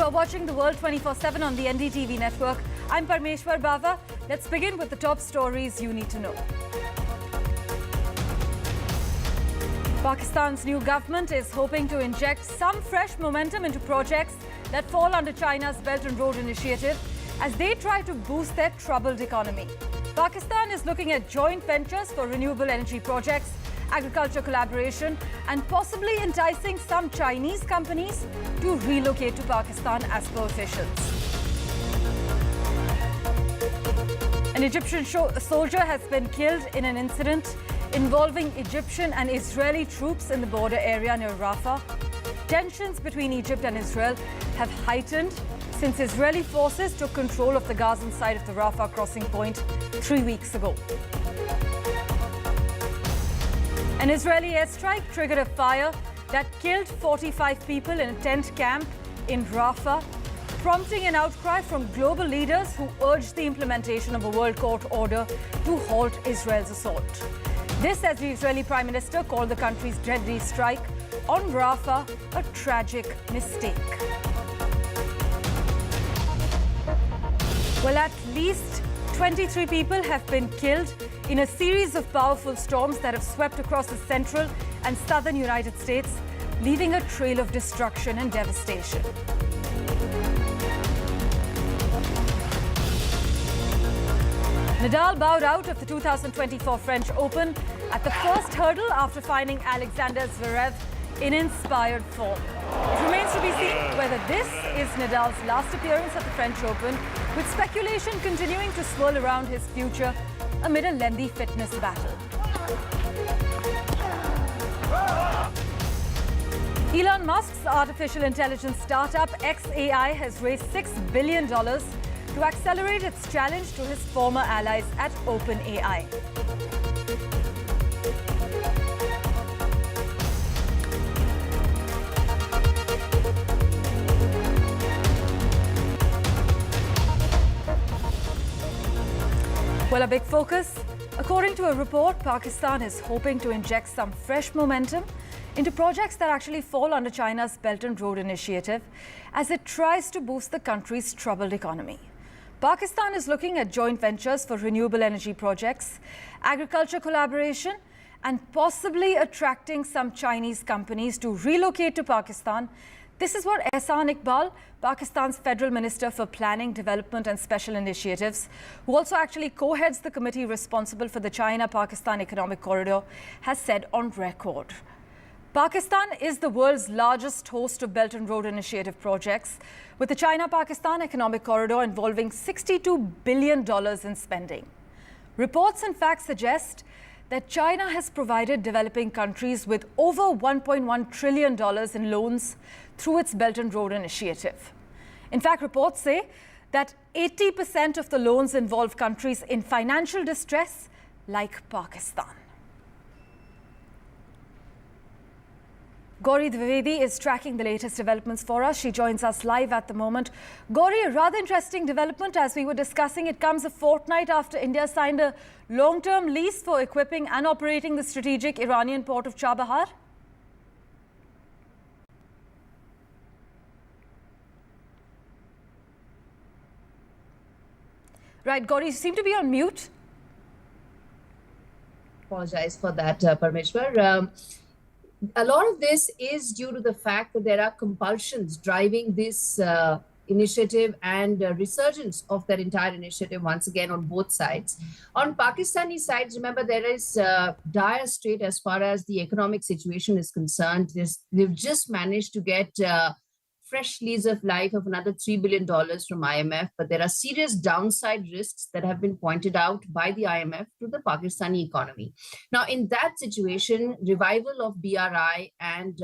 You are watching The World 24/7 on the NDTV network. I'm Parmeshwar Bava. Let's begin with the top stories you need to know. Pakistan's new government is hoping to inject some fresh momentum into projects that fall under China's Belt and Road Initiative as they try to boost their troubled economy. Pakistan is looking at joint ventures for renewable energy projects, agriculture collaboration, and possibly enticing some Chinese companies to relocate to Pakistan as per officials. An Egyptian soldier has been killed in an incident involving Egyptian and Israeli troops in the border area near Rafah. Tensions between Egypt and Israel have heightened since Israeli forces took control of the Gazan side of the Rafah crossing point 3 weeks ago. An Israeli airstrike triggered a fire that killed 45 people in a tent camp in Rafah, prompting an outcry from global leaders who urged the implementation of a world court order to halt Israel's assault. This, as the Israeli Prime Minister called the country's deadly strike on Rafah a tragic mistake. Well, at least 23 people have been killed in a series of powerful storms that have swept across the central and southern United States, leaving a trail of destruction and devastation. Nadal bowed out of the 2024 French Open at the first hurdle after finding Alexander Zverev in inspired form. It remains to be seen whether this is Nadal's last appearance at the French Open, with speculation continuing to swirl around his future amid a lengthy fitness battle. Elon Musk's artificial intelligence startup xAI has raised $6 billion to accelerate its challenge to his former allies at OpenAI. Well, a big focus. According to a report, Pakistan is hoping to inject some fresh momentum into projects that actually fall under China's Belt and Road Initiative as it tries to boost the country's troubled economy. Pakistan is looking at joint ventures for renewable energy projects, agriculture collaboration, and possibly attracting some Chinese companies to relocate to Pakistan. This is what Ehsan Iqbal, Pakistan's Federal Minister for Planning, Development and Special Initiatives, who also actually co-heads the committee responsible for the China-Pakistan Economic Corridor, has said on record. Pakistan is the world's largest host of Belt and Road Initiative projects, with the China-Pakistan Economic Corridor involving $62 billion in spending. Reports, in fact, suggest that China has provided developing countries with over $1.1 trillion in loans through its Belt and Road Initiative. In fact, reports say that 80% of the loans involve countries in financial distress like Pakistan. Gauri Dwivedi is tracking the latest developments for us. She joins us live at the moment. Gauri, a rather interesting development. As we were discussing, it comes a fortnight after India signed a long-term lease for equipping and operating the strategic Iranian port of Chabahar. Right, Gauri, you seem to be on mute. Apologize for that, Parmeshwar. A lot of this is due to the fact that there are compulsions driving this initiative and resurgence of that entire initiative once again on both sides. On Pakistani sides, remember, there is dire strait as far as the economic situation is concerned. They've just managed to get fresh lease of life of another $3 billion from IMF, but there are serious downside risks that have been pointed out by the IMF to the Pakistani economy. Now, in that situation, revival of BRI and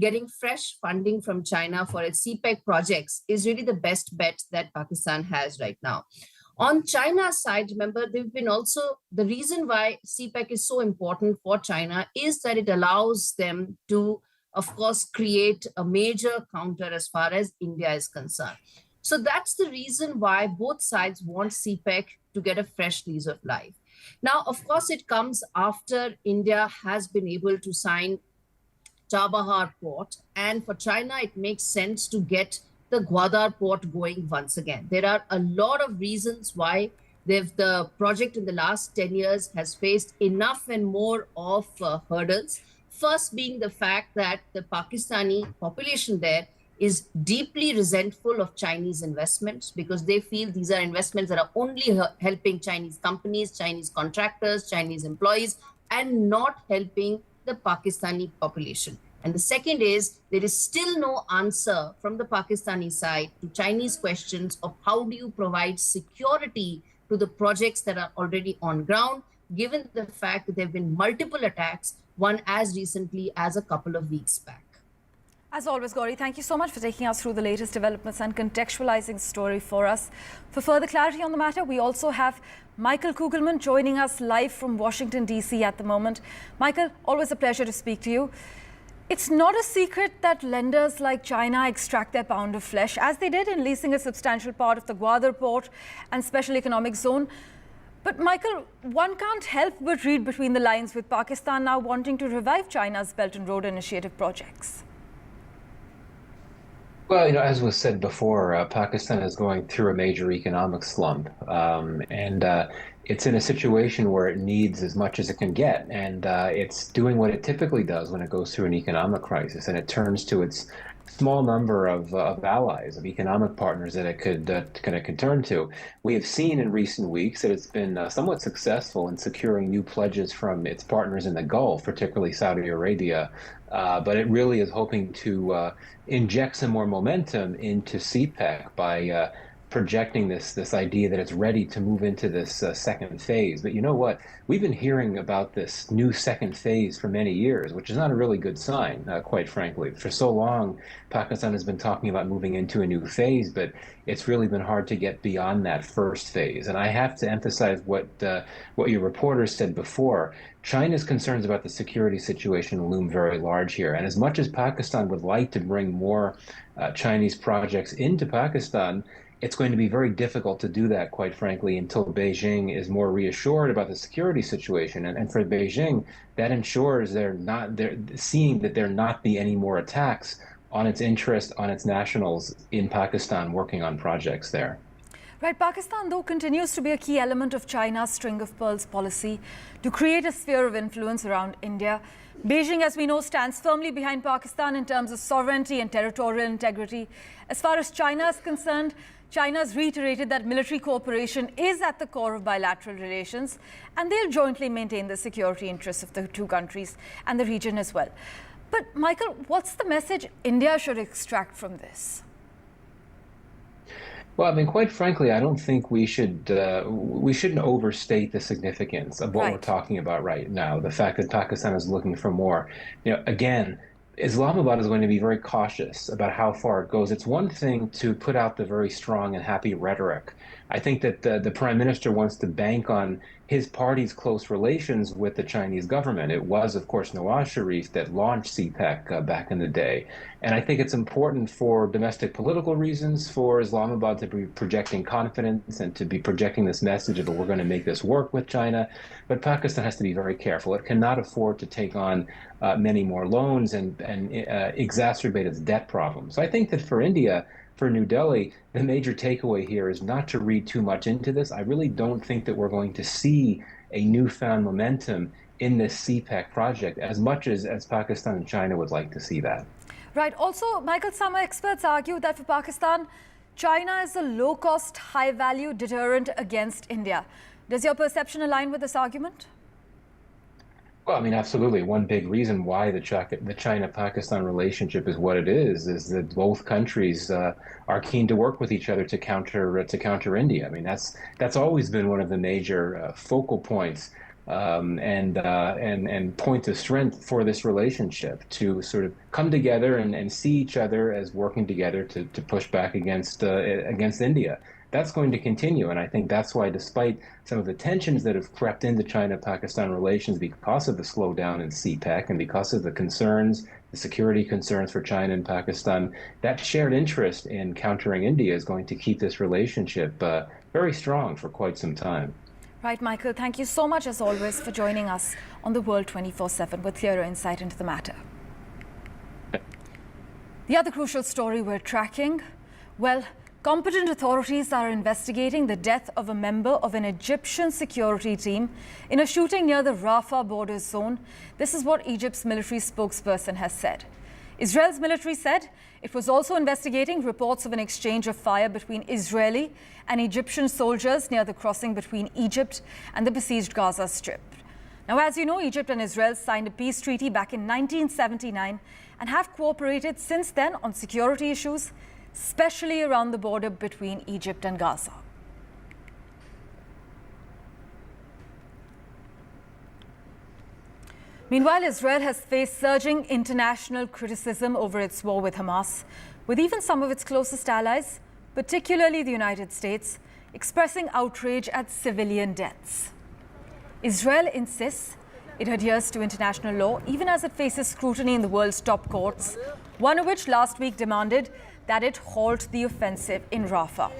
getting fresh funding from China for its CPEC projects is really the best bet that Pakistan has right now. On China's side, remember, they've been also, the reason why CPEC is so important for China is that it allows them to, of course, create a major counter as far as India is concerned. So that's the reason why both sides want CPEC to get a fresh lease of life. Now, of course, it comes after India has been able to sign Chabahar port. And for China, it makes sense to get the Gwadar port going once again. There are a lot of reasons why the project in the last 10 years has faced enough and more of hurdles. First being the fact that the Pakistani population there is deeply resentful of Chinese investments because they feel these are investments that are only helping Chinese companies, Chinese contractors, Chinese employees, and not helping the Pakistani population. And the second is there is still no answer from the Pakistani side to Chinese questions of how do you provide security to the projects that are already on ground, given the fact that there have been multiple attacks, one as recently as a couple of weeks back. As always, Gauri, thank you so much for taking us through the latest developments and contextualizing the story for us. For further clarity on the matter, we also have Michael Kugelman joining us live from Washington, D.C. at the moment. Michael, always a pleasure to speak to you. It's not a secret that lenders like China extract their pound of flesh, as they did in leasing a substantial part of the Gwadar port and special economic zone. But Michael, one can't help but read between the lines with Pakistan now wanting to revive China's Belt and Road Initiative projects. Well, as was said before, Pakistan is going through a major economic slump, and it's in a situation where it needs as much as it can get, and it's doing what it typically does when it goes through an economic crisis, and it turns to its small number of allies, of economic partners that it could turn to. We have seen in recent weeks that it's been somewhat successful in securing new pledges from its partners in the Gulf, particularly Saudi Arabia, but it really is hoping to inject some more momentum into CPEC by projecting this idea that it's ready to move into this second phase. But you know what? We've been hearing about this new second phase for many years, which is not a really good sign, quite frankly. For so long, Pakistan has been talking about moving into a new phase, but it's really been hard to get beyond that first phase. And I have to emphasize what your reporters said before. China's concerns about the security situation loom very large here. And as much as Pakistan would like to bring more Chinese projects into Pakistan, it's going to be very difficult to do that, quite frankly, until Beijing is more reassured about the security situation. And for Beijing, that ensures they're seeing that there not be any more attacks on its interest, on its nationals in Pakistan working on projects there. Right, Pakistan, though, continues to be a key element of China's string of pearls policy to create a sphere of influence around India. Beijing, as we know, stands firmly behind Pakistan in terms of sovereignty and territorial integrity. As far as China is concerned, China's reiterated that military cooperation is at the core of bilateral relations, and they'll jointly maintain the security interests of the two countries and the region as well. But, Michael, what's the message India should extract from this? Well, I mean, quite frankly, I don't think we shouldn't overstate the significance of what we're talking about right now. The fact that Pakistan is looking for more. Again, Islamabad is going to be very cautious about how far it goes. It's one thing to put out the very strong and happy rhetoric. I think that the prime minister wants to bank on his party's close relations with the Chinese government. It was, of course, Nawaz Sharif that launched CPEC back in the day. And I think it's important for domestic political reasons for Islamabad to be projecting confidence and to be projecting this message of we're going to make this work with China. But Pakistan has to be very careful. It cannot afford to take on many more loans and exacerbate its debt problems. So I think that for India, for New Delhi, the major takeaway here is not to read too much into this. I really don't think that we're going to see a newfound momentum in this CPEC project as much as Pakistan and China would like to see that. Right. Also, Michael, some experts argue that for Pakistan, China is a low-cost, high-value deterrent against India. Does your perception align with this argument? Well, I mean, absolutely. One big reason why the China-Pakistan relationship is what it is that both countries are keen to work with each other to counter India. I mean, that's always been one of the major focal points and points of strength for this relationship, to sort of come together and see each other as working together to push back against India. That's going to continue, and I think that's why, despite some of the tensions that have crept into China-Pakistan relations because of the slowdown in CPEC and because of the concerns, the security concerns for China and Pakistan, that shared interest in countering India is going to keep this relationship very strong for quite some time. Right, Michael, thank you so much, as always, for joining us on The World 24/7 with clearer insight into the matter. The other crucial story we're tracking: Well, competent authorities are investigating the death of a member of an Egyptian security team in a shooting near the Rafah border zone. This is what Egypt's military spokesperson has said. Israel's military said it was also investigating reports of an exchange of fire between Israeli and Egyptian soldiers near the crossing between Egypt and the besieged Gaza Strip. Now, as you know, Egypt and Israel signed a peace treaty back in 1979 and have cooperated since then on security issues, especially around the border between Egypt and Gaza. Meanwhile, Israel has faced surging international criticism over its war with Hamas, with even some of its closest allies, particularly the United States, expressing outrage at civilian deaths. Israel insists it adheres to international law, even as it faces scrutiny in the world's top courts, one of which last week demanded that it halt the offensive in Rafah.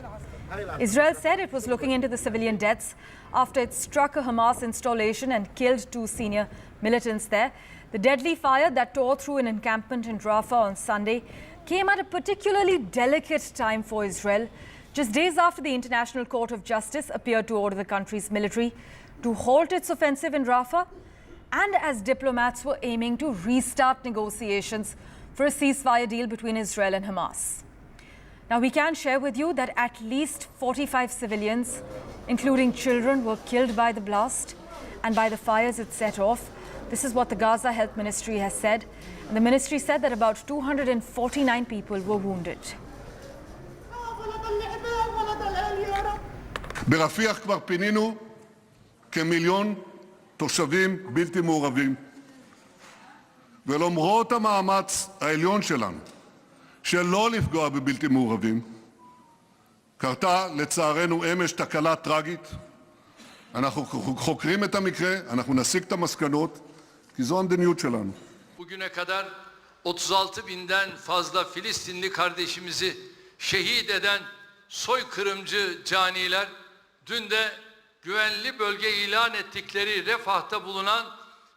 Israel said it was looking into the civilian deaths after it struck a Hamas installation and killed 2 senior militants there. The deadly fire that tore through an encampment in Rafah on Sunday came at a particularly delicate time for Israel, just days after the International Court of Justice appeared to order the country's military to halt its offensive in Rafah, and as diplomats were aiming to restart negotiations for a ceasefire deal between Israel and Hamas. Now, we can share with you that at least 45 civilians, including children, were killed by the blast and by the fires it set off. This is what the Gaza Health Ministry has said. And the ministry said that about 249 people were wounded. ברפיח כבר פינינו כמיליון תושבים בלתי מעורבים. ולמרות המאמץ העליון שלנו שלא לפגוע בבלתי מעורבים, קרתה לצערנו אמש תקלה טרגית. אנחנו חוקרים את המקרה, אנחנו נסיק את המסקנות, כי זו המדיניות שלנו. Bugüne kadar 36 binden fazla Filistinli kardeşimizi şehit eden soykırımcı caniler dün de güvenli bölge ilan ettikleri Refah'ta bulunan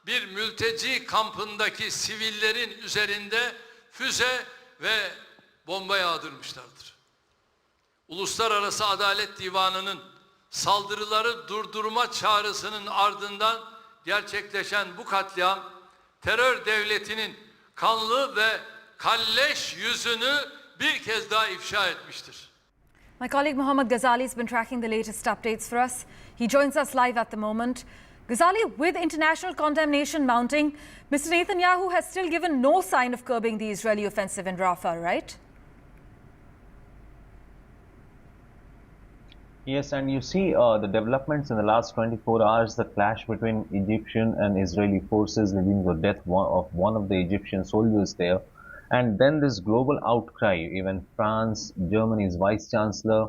bir mülteci kampındaki sivillerin üzerinde füze ve bomba yağdırmışlardır. Uluslararası Adalet Divanı'nın saldırıları durdurma çağrısının ardından gerçekleşen bu katliam terör devletinin kanlı ve kalleş yüzünü bir kez daha ifşa etmiştir. My colleague Mohammed Ghazali has been tracking the latest updates for us. He joins us live at the moment. Ghazali, with international condemnation mounting, Mr. Netanyahu has still given no sign of curbing the Israeli offensive in Rafah, right? Yes, and you see the developments in the last 24 hours, the clash between Egyptian and Israeli forces leading to the death of one of the Egyptian soldiers there. And then this global outcry, even France, Germany's vice chancellor,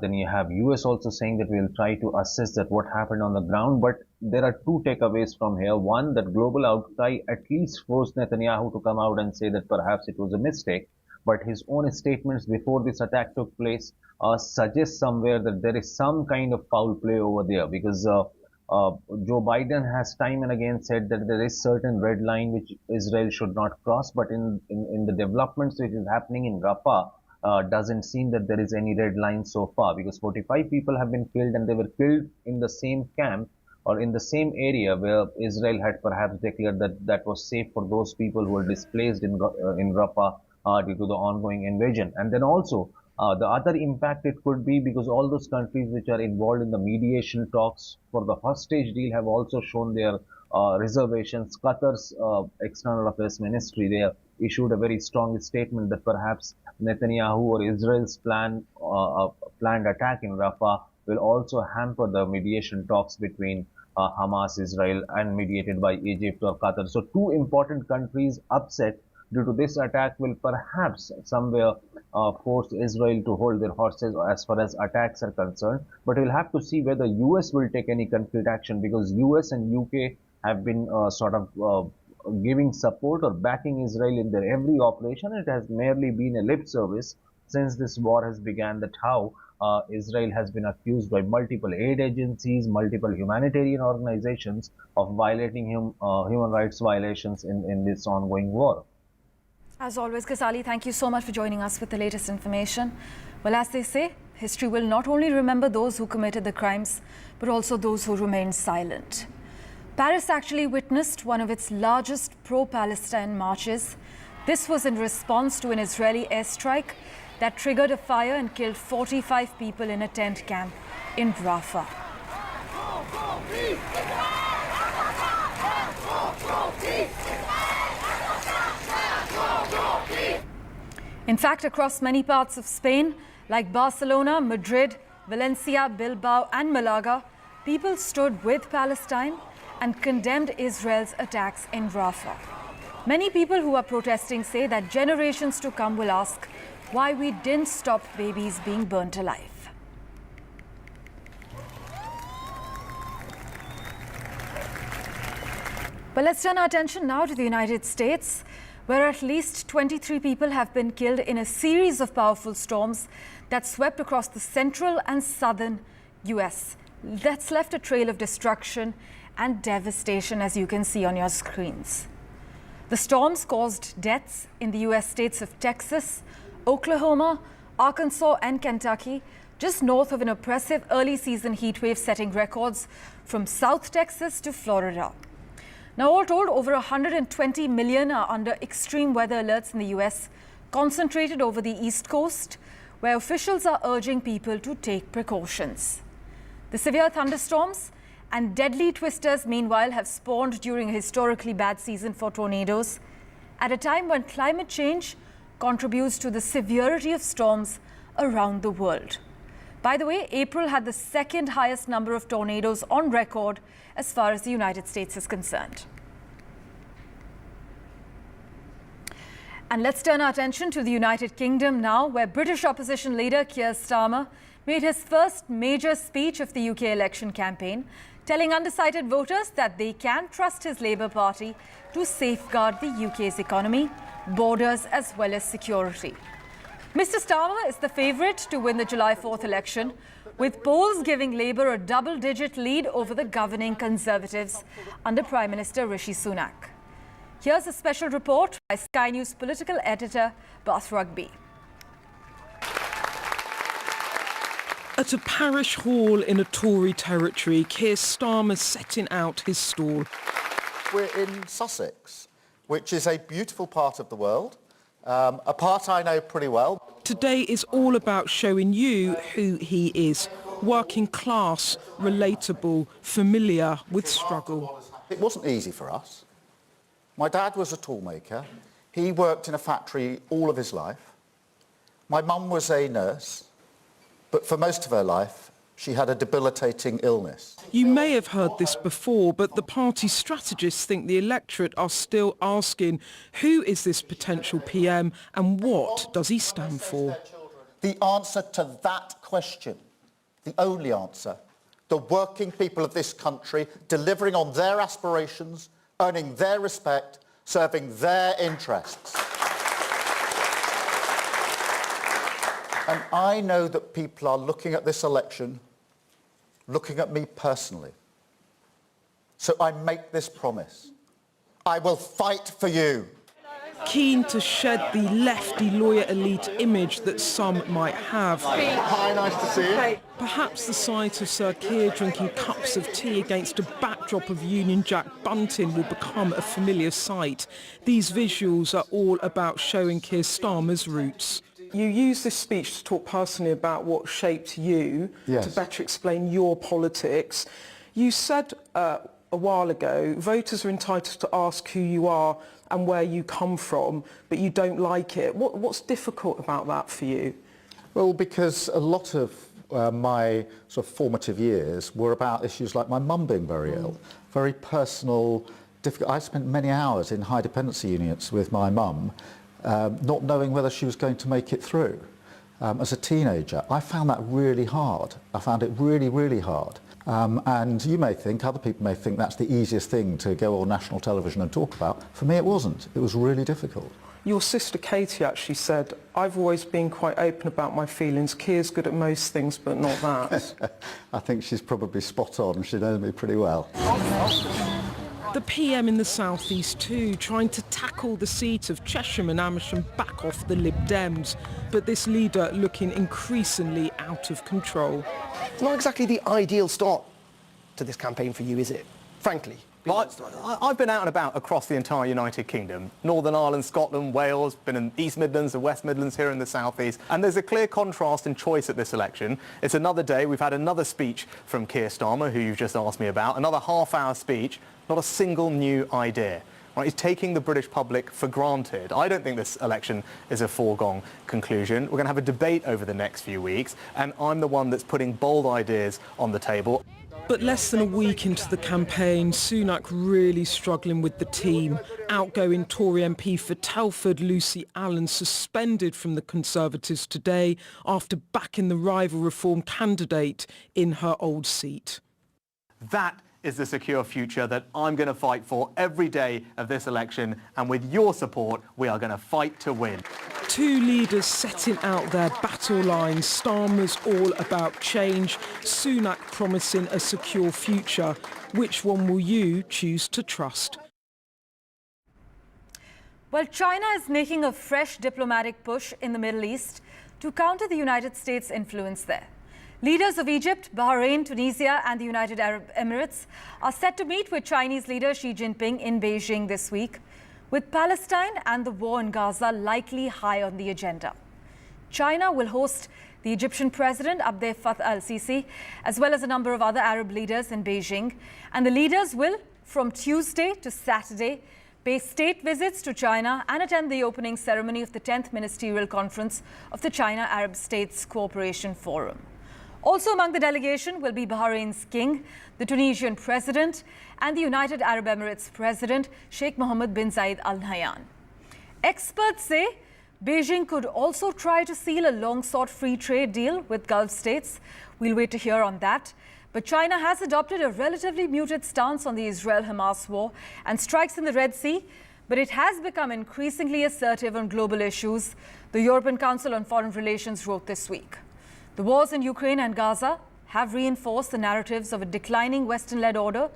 then you have US also saying that we'll try to assess that what happened on the ground. But there are 2 takeaways from here. One, that global outcry at least forced Netanyahu to come out and say that perhaps it was a mistake. But his own statements before this attack took place suggest somewhere that there is some kind of foul play over there, because Joe Biden has time and again said that there is certain red line which Israel should not cross. But in the developments which is happening in Rafah, doesn't seem that there is any red line so far, because 45 people have been killed, and they were killed in the same camp or in the same area where Israel had perhaps declared that that was safe for those people who were displaced in Rafah due to the ongoing invasion. And then also the other impact it could be, because all those countries which are involved in the mediation talks for the hostage deal have also shown their reservations. Qatar's external affairs ministry there issued a very strong statement that perhaps Netanyahu or Israel's planned attack in Rafah will also hamper the mediation talks between Hamas, Israel, and mediated by Egypt or Qatar. So 2 important countries upset due to this attack will perhaps somewhere force Israel to hold their horses as far as attacks are concerned. But we'll have to see whether US will take any concrete action, because US and UK have been giving support or backing Israel in their every operation. It has merely been a lip service since this war has begun, that how Israel has been accused by multiple aid agencies, multiple humanitarian organizations of violating human rights violations in this ongoing war. As always, Kasali, thank you so much for joining us with the latest information. Well, as they say, history will not only remember those who committed the crimes, but also those who remained silent. Paris actually witnessed one of its largest pro-Palestine marches. This was in response to an Israeli airstrike that triggered a fire and killed 45 people in a tent camp in Rafah. In fact, across many parts of Spain, like Barcelona, Madrid, Valencia, Bilbao and Malaga, people stood with Palestine and condemned Israel's attacks in Rafah. Many people who are protesting say that generations to come will ask why we didn't stop babies being burnt alive. But let's turn our attention now to the United States, where at least 23 people have been killed in a series of powerful storms that swept across the central and southern US. That's left a trail of destruction and devastation, as you can see on your screens. The storms caused deaths in the US states of Texas, Oklahoma, Arkansas and Kentucky, just north of an oppressive early season heat wave setting records from South Texas to Florida. Now, all told, over 120 million are under extreme weather alerts in the US, concentrated over the East Coast, where officials are urging people to take precautions. The severe thunderstorms and deadly twisters, meanwhile, have spawned during a historically bad season for tornadoes, at a time when climate change contributes to the severity of storms around the world. By the way, April had the second highest number of tornadoes on record as far as the United States is concerned. And let's turn our attention to the United Kingdom now, where British opposition leader Keir Starmer made his first major speech of the UK election campaign, telling undecided voters that they can trust his Labour Party to safeguard the UK's economy, borders as well as security. Mr. Starmer is the favourite to win the July 4th election, with polls giving Labour a double-digit lead over the governing Conservatives under Prime Minister Rishi Sunak. Here's a special report by Sky News political editor Bath Rugby. At a parish hall in a Tory territory, Keir Starmer setting out his stall. We're in Sussex, which is a beautiful part of the world, a part I know pretty well. Today is all about showing you who he is. Working class, relatable, familiar with struggle. It wasn't easy for us. My dad was a toolmaker. He worked in a factory all of his life. My mum was a nurse, but for most of her life, she had a debilitating illness. You may have heard this before, but the party strategists think the electorate are still asking, who is this potential PM and what does he stand for? The answer to that question, the only answer, the working people of this country delivering on their aspirations, earning their respect, serving their interests. And I know that people are looking at this election, looking at me personally. So I make this promise. I will fight for you. Keen to shed the lefty lawyer elite image that some might have. Hi, nice to see you. Perhaps the sight of Sir Keir drinking cups of tea against a backdrop of Union Jack bunting will become a familiar sight. These visuals are all about showing Keir Starmer's roots. You use this speech to talk personally about what shaped you, yes, to better explain your politics. You said a while ago, voters are entitled to ask who you are and where you come from, but you don't like it. What's difficult about that for you? Well, because a lot of my sort of formative years were about issues like my mum being very ill, very personal, difficult. I spent many hours in high dependency units with my mum, not knowing whether she was going to make it through. As a teenager, I found that really hard. I found it really, really hard. And you may think, other people may think that's the easiest thing to go on national television and talk about. For me, it wasn't. It was really difficult. Your sister Katie actually said, I've always been quite open about my feelings. Keir's good at most things, but not that. I think she's probably spot on. She knows me pretty well. The PM in the southeast too, trying to tackle the seat of Chesham and Amersham back off the Lib Dems. But this leader looking increasingly out of control. It's not exactly the ideal start to this campaign for you, is it? Frankly. I've been out and about across the entire United Kingdom. Northern Ireland, Scotland, Wales, been in East Midlands and West Midlands here in the South East. And there's a clear contrast in choice at this election. It's another day. We've had another speech from Keir Starmer, who you've just asked me about. Another half-hour speech. Not a single new idea. Right, he's taking the British public for granted. I don't think this election is a foregone conclusion. We're going to have a debate over the next few weeks, and I'm the one that's putting bold ideas on the table. But less than a week into the campaign, Sunak really struggling with the team. Outgoing Tory MP for Telford, Lucy Allen, suspended from the Conservatives today after backing the rival Reform candidate in her old seat. That is the secure future that I'm going to fight for every day of this election, and with your support, we are going to fight to win. Two leaders setting out their battle lines. Starmer's all about change, Sunak promising a secure future. Which one will you choose to trust? Well, China is making a fresh diplomatic push in the Middle East to counter the United States' influence there. Leaders of Egypt, Bahrain, Tunisia and the United Arab Emirates are set to meet with Chinese leader Xi Jinping in Beijing this week, with Palestine and the war in Gaza likely high on the agenda. China will host the Egyptian President Abdel Fattah al-Sisi, as well as a number of other Arab leaders in Beijing. And the leaders will, from Tuesday to Saturday, pay state visits to China and attend the opening ceremony of the 10th Ministerial Conference of the China Arab States Cooperation Forum. Also among the delegation will be Bahrain's king, the Tunisian president, and the United Arab Emirates president, Sheikh Mohammed bin Zayed Al Nahyan. Experts say Beijing could also try to seal a long-sought free trade deal with Gulf states. We'll wait to hear on that. But China has adopted a relatively muted stance on the Israel-Hamas war and strikes in the Red Sea, but it has become increasingly assertive on global issues, the European Council on Foreign Relations wrote this week. The wars in Ukraine and Gaza have reinforced the narratives of a declining Western-led order,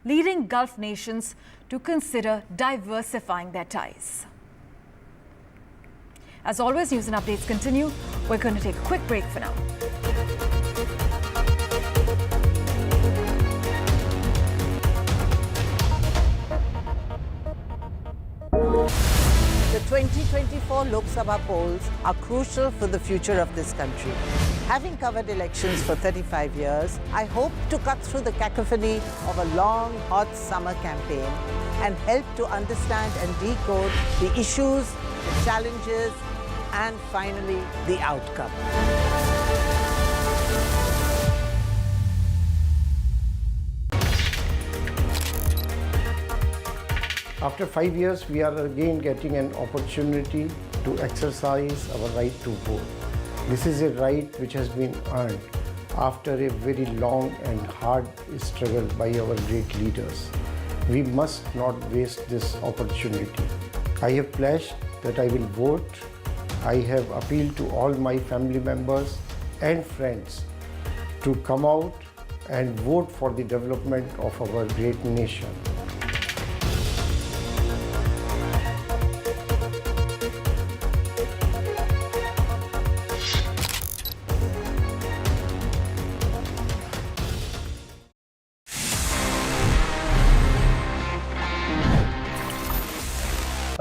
leading Gulf nations to consider diversifying their ties. As always, news and updates continue. We're going to take a quick break for now. The 2024 Lok Sabha polls are crucial for the future of this country. Having covered elections for 35 years, I hope to cut through the cacophony of a long, hot summer campaign and help to understand and decode the issues, the challenges, and finally, the outcome. After 5 years, we are again getting an opportunity to exercise our right to vote. This is a right which has been earned after a very long and hard struggle by our great leaders. We must not waste this opportunity. I have pledged that I will vote. I have appealed to all my family members and friends to come out and vote for the development of our great nation.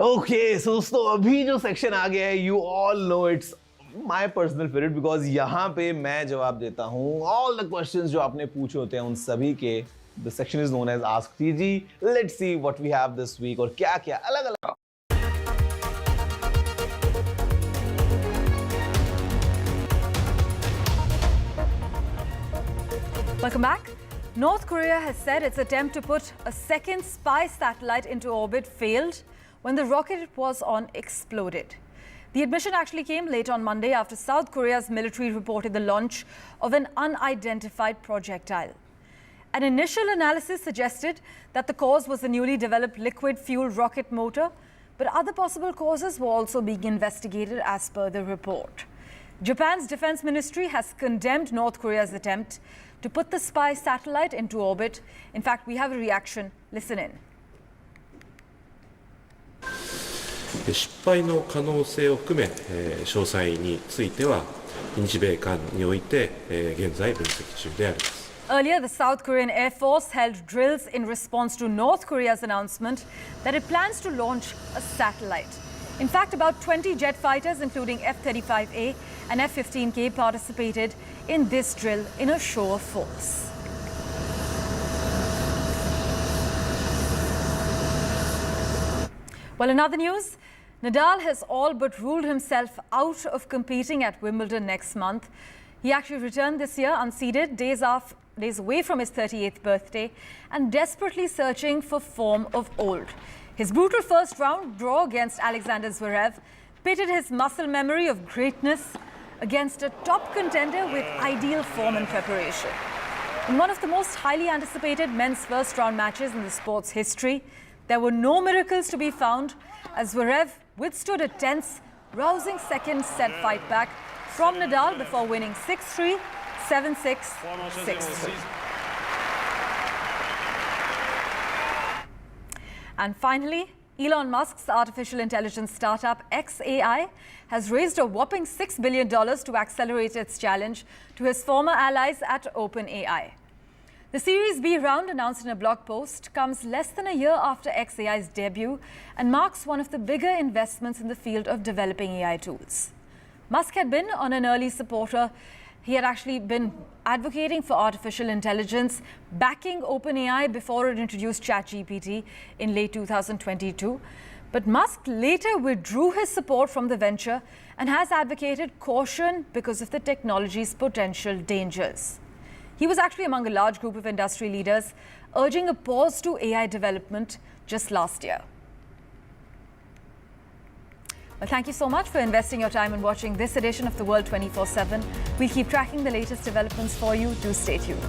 Okay, so दोस्तों अभी जो section आ गया है, you all know it's my personal favorite because यहाँ पे मैं जवाब देता हूँ all the questions जो आपने पूछे होते हैं उन सभी के. The section is known as Ask TG. Let's see what we have this week और क्या क्या अलग-अलग. Welcome back. North Korea has said its attempt to put a second spy satellite into orbit failed when the rocket it was on exploded. The admission actually came late on Monday after South Korea's military reported the launch of an unidentified projectile. An initial analysis suggested that the cause was the newly developed liquid-fueled rocket motor, but other possible causes were also being investigated as per the report. Japan's defense ministry has condemned North Korea's attempt to put the spy satellite into orbit. In fact, we have a reaction. Listen in. 失敗の可能性を含め、詳細については日米間において、現在分析中であります。Earlier, the South Korean Air Force held drills in response to North Korea's announcement that it plans to launch a satellite. In fact, about 20 jet fighters, including F-35A and F-15K, participated in this drill in a show of force. Well, in other news, Nadal has all but ruled himself out of competing at Wimbledon next month. He actually returned this year unseeded, days away from his 38th birthday, and desperately searching for form of old. His brutal first round draw against Alexander Zverev pitted his muscle memory of greatness against a top contender with ideal form and preparation. In one of the most highly anticipated men's first round matches in the sport's history, there were no miracles to be found as Zverev withstood a tense, rousing second set fight back from Nadal before winning 6-3, 7-6, 6-3. And finally, Elon Musk's artificial intelligence startup xAI has raised a whopping $6 billion to accelerate its challenge to his former allies at OpenAI. The Series B round, announced in a blog post, comes less than a year after xAI's debut and marks one of the bigger investments in the field of developing AI tools. Musk had been an early supporter. He had actually been advocating for artificial intelligence, backing OpenAI before it introduced ChatGPT in late 2022. But Musk later withdrew his support from the venture and has advocated caution because of the technology's potential dangers. He was actually among a large group of industry leaders urging a pause to AI development just last year. Well, thank you so much for investing your time in watching this edition of The World 24/7. We'll keep tracking the latest developments for you. Do stay tuned.